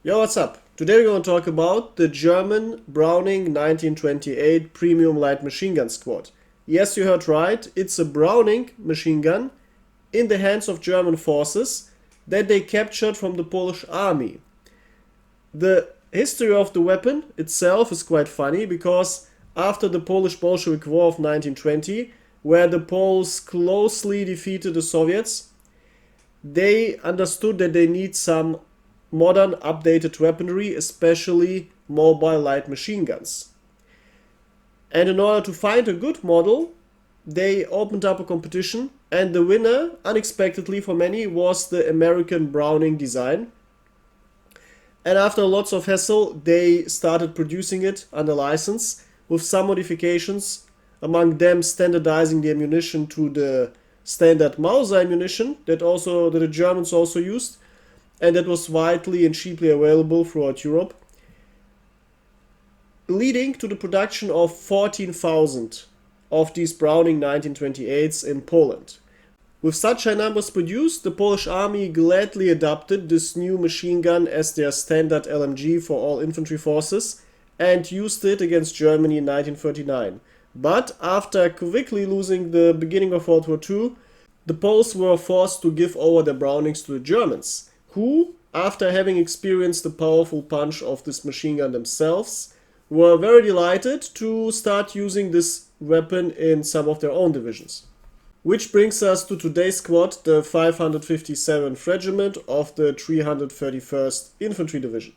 Yo, what's up? Today we're going to talk about the German Browning 1928 Premium Light Machine Gun Squad. Yes, you heard right, it's a Browning machine gun in the hands of German forces that they captured from the Polish army. The history of the weapon itself is quite funny because after the Polish-Bolshevik War of 1920, where the Poles closely defeated the Soviets, they understood that they need some modern updated weaponry, especially mobile light machine guns. And in order to find a good model, they opened up a competition, and the winner, unexpectedly for many, was the American Browning design. And after lots of hassle, they started producing it under license with some modifications, among them standardizing the ammunition to the standard Mauser ammunition that the Germans also used, and that was widely and cheaply available throughout Europe, leading to the production of 14,000 of these Browning 1928s in Poland. With such high numbers produced, the Polish army gladly adopted this new machine gun as their standard LMG for all infantry forces and used it against Germany in 1939. But after quickly losing the beginning of World War II, the Poles were forced to give over their Brownings to the Germans, who, after having experienced the powerful punch of this machine gun themselves, were very delighted to start using this weapon in some of their own divisions. Which brings us to today's squad, the 557th Regiment of the 331st Infantry Division.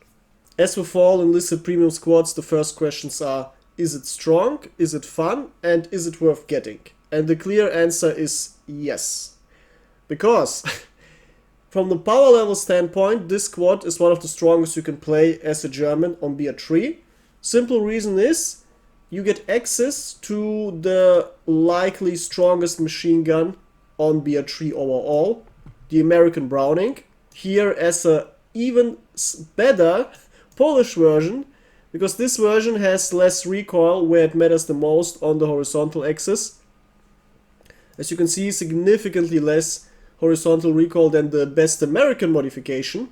As with all enlisted premium squads, the first questions are: is it strong, is it fun, and is it worth getting? And the clear answer is yes. Because from the power level standpoint, this squad is one of the strongest you can play as a German on BR3. Simple reason is you get access to the likely strongest machine gun on BR3 overall, the American Browning, here as a even better Polish version, because this version has less recoil where it matters the most on the horizontal axis. As you can see, significantly less horizontal recoil than the best American modification,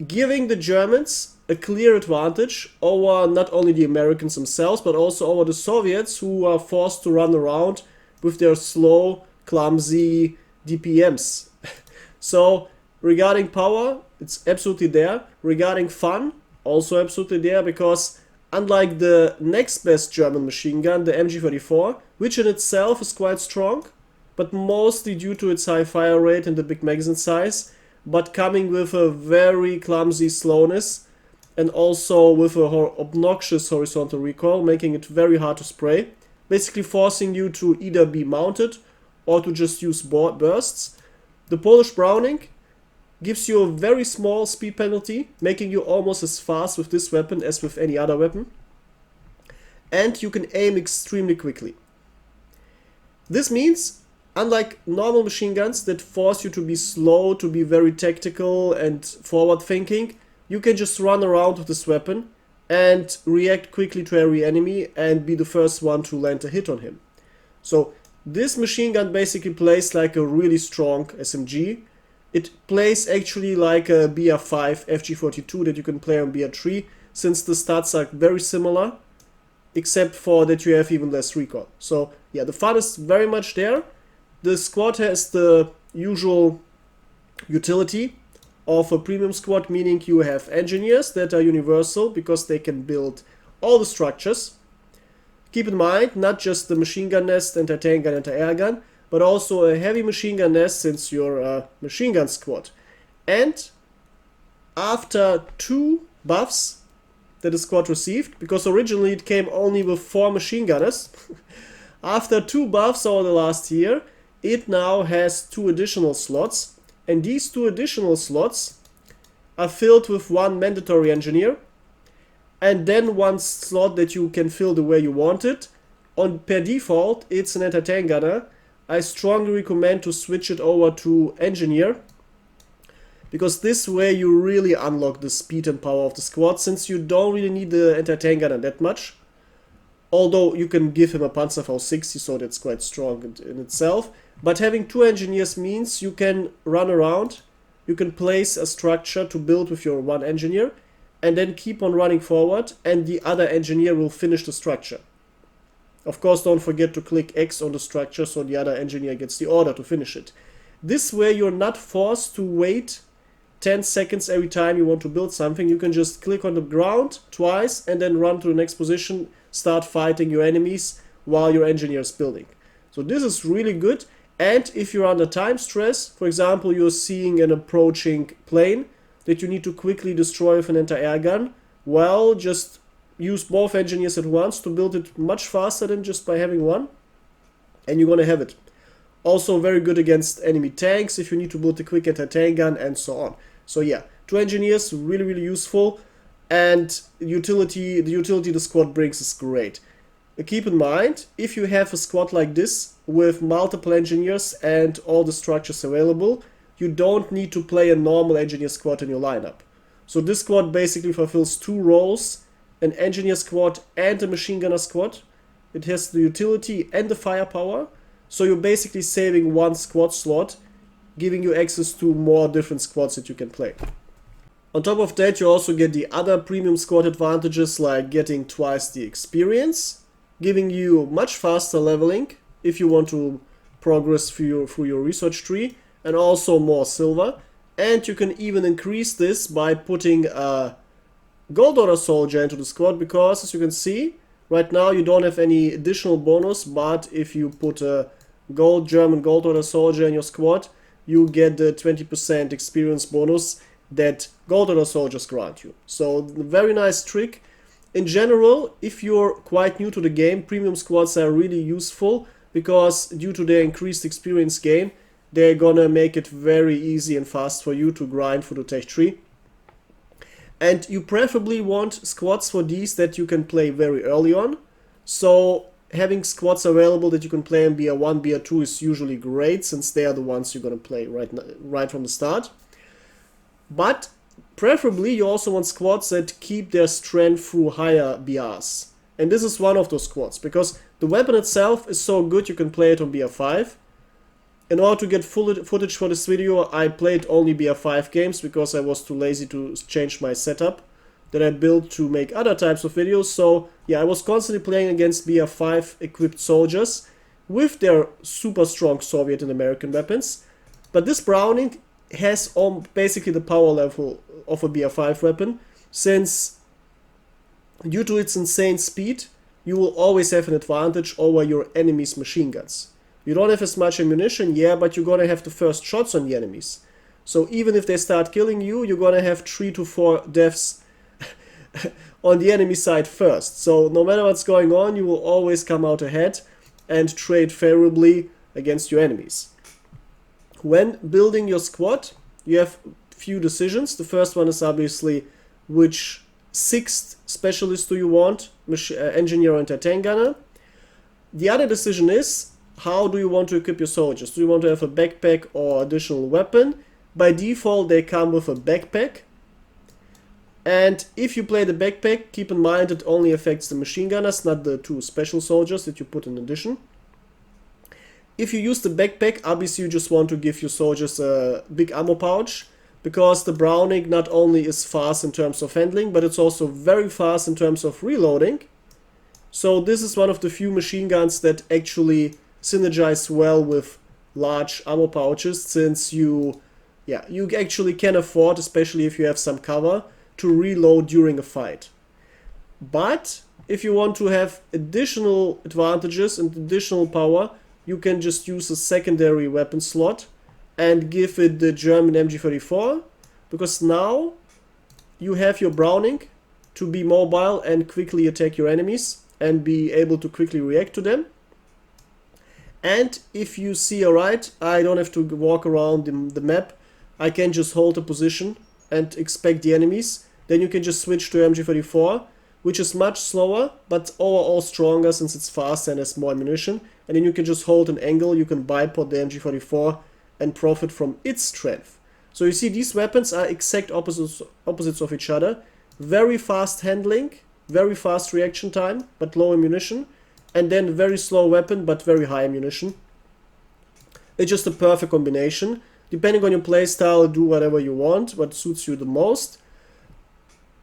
giving the Germans a clear advantage over not only the Americans themselves, but also over the Soviets, who are forced to run around with their slow, clumsy DPMs. So, regarding power, it's absolutely there. Regarding fun, also absolutely there, because unlike the next best German machine gun, the MG34, which in itself is quite strong, but mostly due to its high fire rate and the big magazine size, but coming with a very clumsy slowness and also with a obnoxious horizontal recoil, making it very hard to spray, basically forcing you to either be mounted or to just use bursts. The Polish Browning gives you a very small speed penalty, making you almost as fast with this weapon as with any other weapon, and you can aim extremely quickly. This means, unlike normal machine guns that force you to be slow, to be very tactical and forward thinking, you can just run around with this weapon and react quickly to every enemy and be the first one to land a hit on him. So this machine gun basically plays like a really strong SMG. It plays actually like a BR5 FG42 that you can play on BR3, since the stats are very similar, except for that you have even less recoil. So yeah, the fun is very much there. The squad has the usual utility of a premium squad, meaning you have engineers that are universal because they can build all the structures. Keep in mind, not just the machine gun nest, anti-tank gun, anti-air gun, but also a heavy machine gun nest, since you're a machine gun squad. And after 2 buffs that the squad received, because originally it came only with 4 machine gunners, after 2 buffs over the last year, it now has 2 additional slots, and these 2 additional slots are filled with 1 mandatory engineer, and then 1 slot that you can fill the way you want it. Per default, it's an anti-tank gunner. I strongly recommend to switch it over to engineer, because this way you really unlock the speed and power of the squad, since you don't really need the anti-tank gunner that much. Although you can give him a Panzerfaust 60, so that's quite strong in itself. But having 2 engineers means you can run around you can place a structure to build with your one engineer and then keep on running forward, and the other engineer will finish the structure. Of course, don't forget to click X on the structure so the other engineer gets the order to finish it. This way you're not forced to wait 10 seconds every time you want to build something. You can just click on the ground twice and then run to the next position, start fighting your enemies while your engineer is building. So this is really good. And if you're under time stress, for example, you're seeing an approaching plane that you need to quickly destroy with an anti-air gun, well, just use both engineers at once to build it much faster than just by having one, and you're gonna have it. Also very good against enemy tanks if you need to build a quick anti-tank gun and so on. So yeah, 2 engineers, really useful, and the utility the squad brings is great. Keep in mind, if you have a squad like this with multiple engineers and all the structures available, you don't need to play a normal engineer squad in your lineup. So this squad basically fulfills 2 roles, an engineer squad and a machine gunner squad. It has the utility and the firepower, so you're basically saving 1 squad slot, giving you access to more different squads that you can play. On top of that, you also get the other premium squad advantages, like getting twice the experience, giving you much faster leveling if you want to progress through your research tree, and also more silver. And you can even increase this by putting a gold order soldier into the squad, because as you can see, right now you don't have any additional bonus, but if you put a German gold order soldier in your squad, you get the 20% experience bonus that gold order soldiers grant you. So very nice trick. In general, if you're quite new to the game, premium squads are really useful because due to their increased experience gain, they're gonna make it very easy and fast for you to grind for the tech tree. And you preferably want squads for these that you can play very early on. So having squads available that you can play in BR1, BR2 is usually great, since they are the ones you're gonna play right from the start. But preferably, you also want squads that keep their strength through higher BRs. And this is one of those squads, because the weapon itself is so good you can play it on BR5. In order to get footage for this video, I played only BR5 games because I was too lazy to change my setup that I built to make other types of videos. So yeah, I was constantly playing against BR5 equipped soldiers with their super strong Soviet and American weapons. But this Browning has basically the power level of a BR5 weapon, since due to its insane speed, you will always have an advantage over your enemy's machine guns. You don't have as much ammunition, yeah, but you're gonna have the first shots on the enemies. So even if they start killing you, you're gonna have 3 to 4 deaths on the enemy side first. So no matter what's going on, you will always come out ahead and trade favorably against your enemies. When building your squad, you have few decisions. The first one is obviously which 6th specialist do you want, engineer or anti-tank gunner. The other decision is how do you want to equip your soldiers. Do you want to have a backpack or additional weapon? By default they come with a backpack. And if you play the backpack, keep in mind it only affects the machine gunners, not the 2 special soldiers that you put in addition. If you use the backpack, obviously you just want to give your soldiers a big ammo pouch, because the Browning not only is fast in terms of handling, but it's also very fast in terms of reloading. So this is one of the few machine guns that actually synergize well with large ammo pouches, since you actually can afford, especially if you have some cover, to reload during a fight. But if you want to have additional advantages and additional power, you can just use a secondary weapon slot and give it the German MG34, because now you have your Browning to be mobile and quickly attack your enemies and be able to quickly react to them. And if you see, alright, I don't have to walk around the map, I can just hold a position and expect the enemies, then you can just switch to MG34, which is much slower but overall stronger since it's faster and has more ammunition. And then you can just hold an angle, you can bipod the MG44 and profit from its strength. So you see, these weapons are exact opposites of each other. Very fast handling, very fast reaction time, but low ammunition. And then very slow weapon, but very high ammunition. It's just a perfect combination. Depending on your playstyle, do whatever you want, what suits you the most.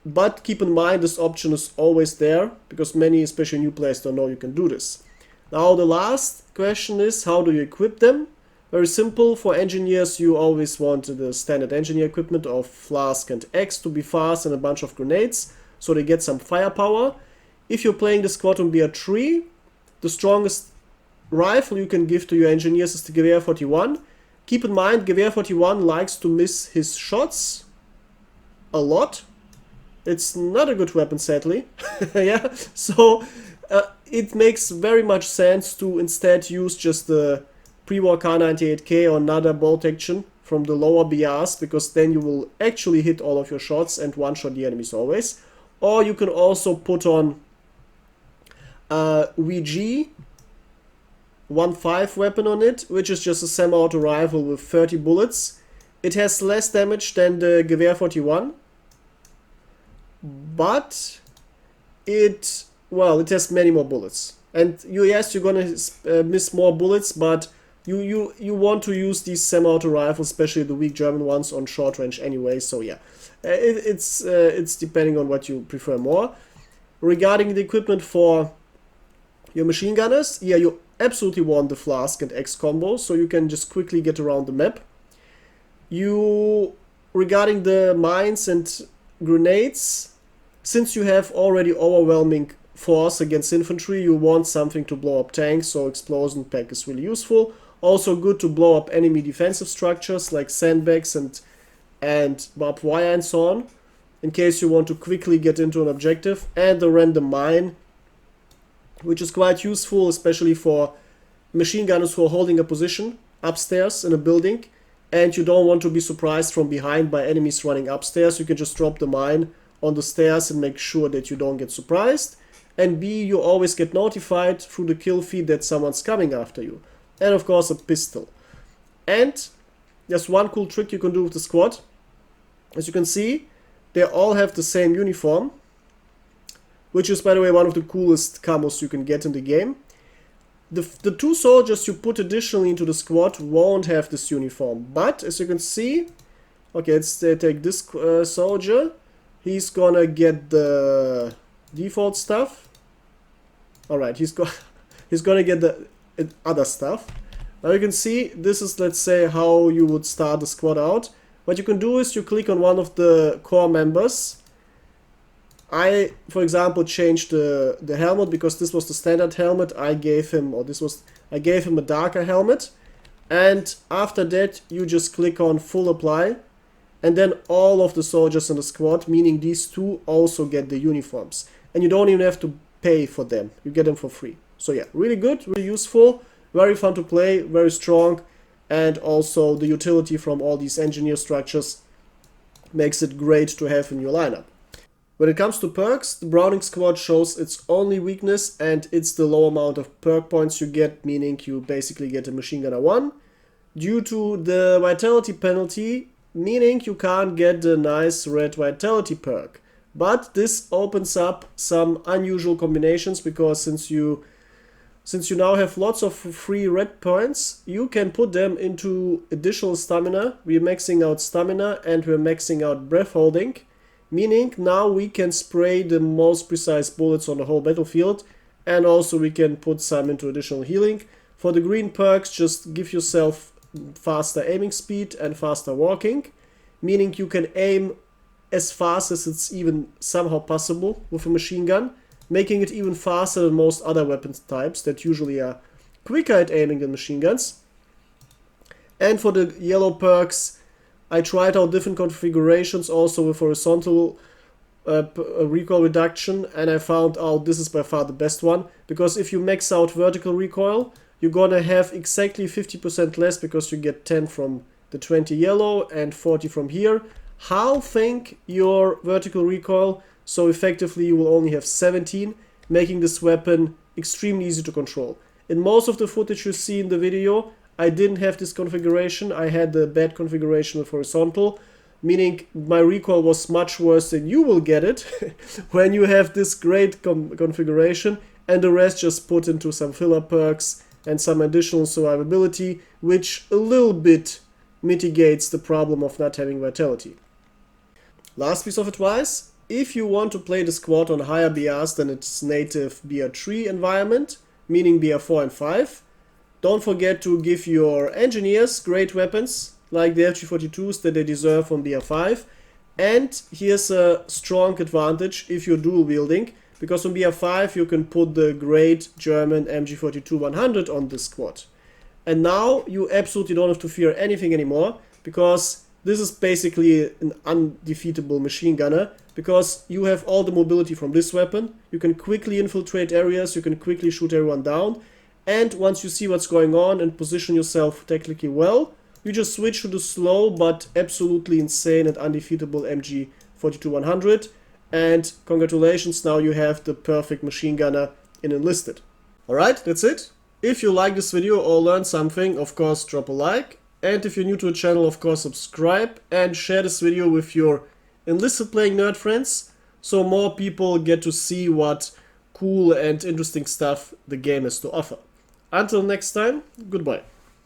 But keep in mind this option is always there, because many, especially new players, don't know you can do this. Now the last question is, how do you equip them? Very simple. For engineers, you always want the standard engineer equipment of flask and axe to be fast and a bunch of grenades, so they get some firepower. If you're playing the squad on BR3, the strongest rifle you can give to your engineers is the Gewehr 41. Keep in mind, Gewehr 41 likes to miss his shots a lot. It's not a good weapon, sadly. Yeah, so it makes very much sense to instead use just the pre-war K98K or another bolt action from the lower BRs, because then you will actually hit all of your shots and one-shot the enemies always. Or you can also put on VG 1.5 weapon on it, which is just a semi-auto rifle with 30 bullets. It has less damage than the Gewehr 41, but it has many more bullets. And yes, you're gonna miss more bullets, but you want to use these semi-auto rifles, especially the weak German ones, on short range anyway. So yeah, it's depending on what you prefer more. Regarding the equipment for your machine gunners, yeah, you absolutely want the flask and axe combo, so you can just quickly get around the map. Regarding the mines and grenades, since you have already overwhelming force against infantry, you want something to blow up tanks, so explosion pack is really useful. Also good to blow up enemy defensive structures like sandbags and barbed wire and so on, in case you want to quickly get into an objective. And the random mine, which is quite useful, especially for machine gunners who are holding a position upstairs in a building, and you don't want to be surprised from behind by enemies running upstairs. You can just drop the mine on the stairs and make sure that you don't get surprised. And B, you always get notified through the kill feed that someone's coming after you. And of course a pistol. And there's one cool trick you can do with the squad. As you can see, they all have the same uniform, which is, by the way, one of the coolest camos you can get in the game. The two soldiers you put additionally into the squad won't have this uniform, but as you can see, okay, let's take this soldier. He's gonna get the default stuff. Alright, he's gonna get the other stuff. Now you can see, this is, let's say, how you would start the squad out. What you can do is you click on one of the core members. I, for example, changed the helmet because this was the standard helmet. I gave him a darker helmet. And after that, you just click on full apply. And then all of the soldiers in the squad, meaning these two, also get the uniforms. And you don't even have to pay for them. You get them for free. So yeah, really good, really useful, very fun to play, very strong. And also the utility from all these engineer structures makes it great to have in your lineup. When it comes to perks, the Browning squad shows its only weakness, and it's the low amount of perk points you get, meaning you basically get a machine gunner 1. Due to the vitality penalty, meaning you can't get the nice red vitality perk. But this opens up some unusual combinations, because since you now have lots of free red points, you can put them into additional stamina. We're maxing out stamina and we're maxing out breath holding, meaning now we can spray the most precise bullets on the whole battlefield, and also we can put some into additional healing. For the green perks, just give yourself faster aiming speed and faster walking, meaning you can aim as fast as it's even somehow possible with a machine gun, making it even faster than most other weapon types that usually are quicker at aiming than machine guns. And for the yellow perks, I tried out different configurations also with horizontal recoil reduction, and I found out this is by far the best one, because if you max out vertical recoil, you're gonna have exactly 50% less, because you get 10 from the 20 yellow and 40 from here. Halving your vertical recoil, so effectively you will only have 17, making this weapon extremely easy to control. In most of the footage you see in the video, I didn't have this configuration. I had the bad configuration with horizontal, meaning my recoil was much worse than you will get it when you have this great configuration, and the rest just put into some filler perks and some additional survivability, which a little bit mitigates the problem of not having vitality. Last piece of advice, if you want to play the squad on higher BRs than its native BR3 environment, meaning BR4 and 5, don't forget to give your engineers great weapons, like the FG42s that they deserve on BR5. And here's a strong advantage if you're dual wielding, because on BR5 you can put the great German MG42-100 on the squad. And now you absolutely don't have to fear anything anymore, because this is basically an undefeatable machine gunner, because you have all the mobility from this weapon, you can quickly infiltrate areas, you can quickly shoot everyone down, and once you see what's going on and position yourself technically well, you just switch to the slow but absolutely insane and undefeatable MG42-100, and congratulations, now you have the perfect machine gunner in Enlisted. Alright, that's it. If you like this video or learned something, of course drop a like, and if you're new to the channel, of course subscribe and share this video with your Enlisted playing nerd friends, so more people get to see what cool and interesting stuff the game has to offer. Until next time, goodbye.